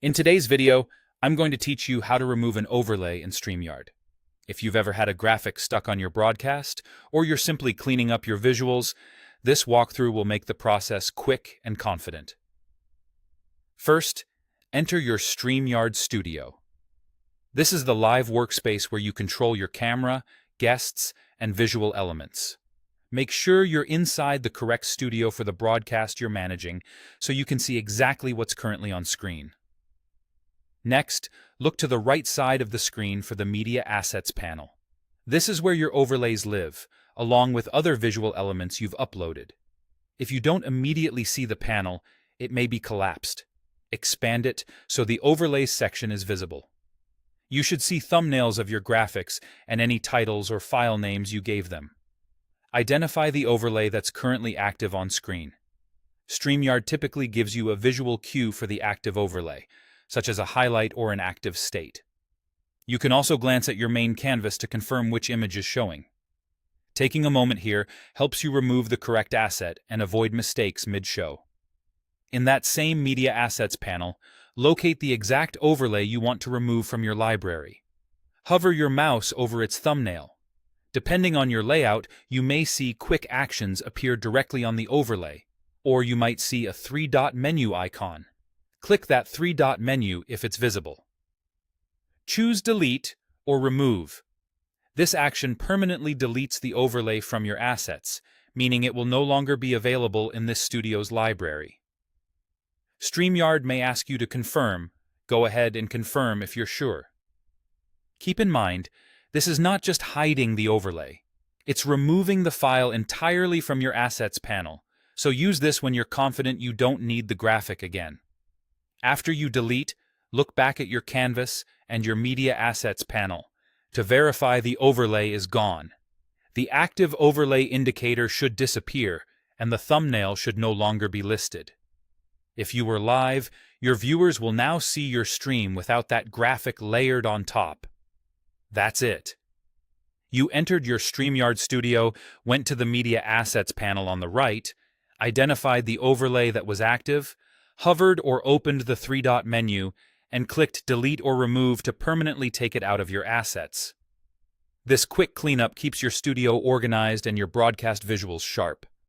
In today's video, I'm going to teach you how to remove an overlay in Streamyard. If you've ever had a graphic stuck on your broadcast, or you're simply cleaning up your visuals, this walkthrough will make the process quick and confident. First, enter your Streamyard studio. This is the live workspace where you control your camera, guests, and visual elements. Make sure you're inside the correct studio for the broadcast you're managing so you can see exactly what's currently on screen. Next, look to the right side of the screen for the Media Assets panel. This is where your overlays live, along with other visual elements you've uploaded. If you don't immediately see the panel, it may be collapsed. Expand it so the Overlays section is visible. You should see thumbnails of your graphics and any titles or file names you gave them. Identify the overlay that's currently active on screen. Streamyard typically gives you a visual cue for the active overlay, such as a highlight or an active state. You can also glance at your main canvas to confirm which image is showing. Taking a moment here helps you remove the correct asset and avoid mistakes mid-show. In that same Media Assets panel, locate the exact overlay you want to remove from your library. Hover your mouse over its thumbnail. Depending on your layout, you may see quick actions appear directly on the overlay, or you might see a three-dot menu icon. Click that three-dot menu if it's visible. Choose Delete or Remove. This action permanently deletes the overlay from your assets, meaning it will no longer be available in this studio's library. Streamyard may ask you to confirm. Go ahead and confirm if you're sure. Keep in mind, this is not just hiding the overlay. It's removing the file entirely from your Assets panel, so use this when you're confident you don't need the graphic again. After you delete, look back at your canvas and your Media Assets panel to verify the overlay is gone. The active overlay indicator should disappear, and the thumbnail should no longer be listed. If you were live, your viewers will now see your stream without that graphic layered on top. That's it. You entered your Streamyard studio, went to the Media Assets panel on the right, identified the overlay that was active, hovered or opened the three-dot menu, and clicked Delete or Remove to permanently take it out of your assets. This quick cleanup keeps your studio organized and your broadcast visuals sharp.